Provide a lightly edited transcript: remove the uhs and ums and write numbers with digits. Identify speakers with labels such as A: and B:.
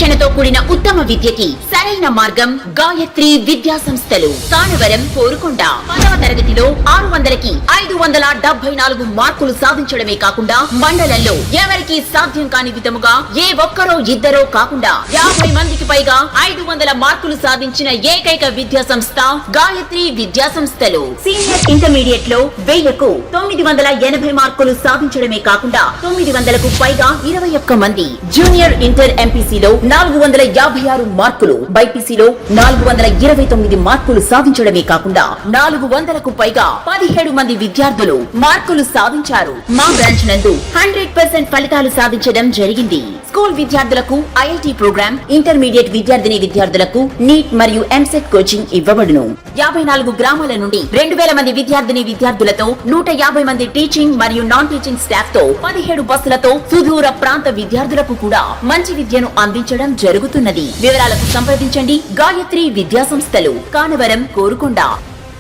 A: క్రమశిక్షణతో కూడిన ఉత్తమ విద్యకి సరైన మార్గం గాయత్రి విద్యా సంస్థలు. కానవరం, కోరుకొండ. 10వ తరగతిలో 600కి 574 మార్కులు సాధించడమే కాకుండా మండలంలో ఎవరికి సాధ్యం కాని విధముగా ఏ ఒక్కరో ఇద్దరో కాకుండా 50 మందికి పైగా 500 మార్కులు సాధించిన ఏకైక విద్యా సంస్థ గాయత్రి విద్యా సంస్థలు. సీనియర్ ఇంటర్మీడియట్ లో 1000కు 980 మార్కులు సాధించడమే కాకుండా 900కు పైగా 21 మంది, జూనియర్ ఇంటర్ ఎంపీసీలో 456 మార్కులు, బైపీసీలో 429 మార్కులు సాధించడమే కాకుండా 400కు పైగా 17 మంది విద్యార్థులు మార్కులు సాధించారు. మా బ్రాంచ్ నందు 100% ఫలితాలు సాధించడం జరిగింది. స్కూల్ విద్యార్థులకు ఐఐటీ ప్రోగ్రామ్, ఇంటర్మీడియట్ విద్యార్థులకు నీట్ మరియు ఎంసెట్ కోచింగ్ ఇవ్వబడును. 54 గ్రామాల నుండి 2000 మంది విద్యార్థులతో 150 మంది టీచింగ్ మరియు నాన్ టీచింగ్ స్టాఫ్ తో 17 బస్సులతో సుదూర ప్రాంత విద్యార్థులకు కూడా మంచి విద్యను అందించడం జరుగుతున్నది. వివరాలకు సంప్రదించండి గాయత్రి విద్యా సంస్థలు, కానవరం, కోరుకొండ.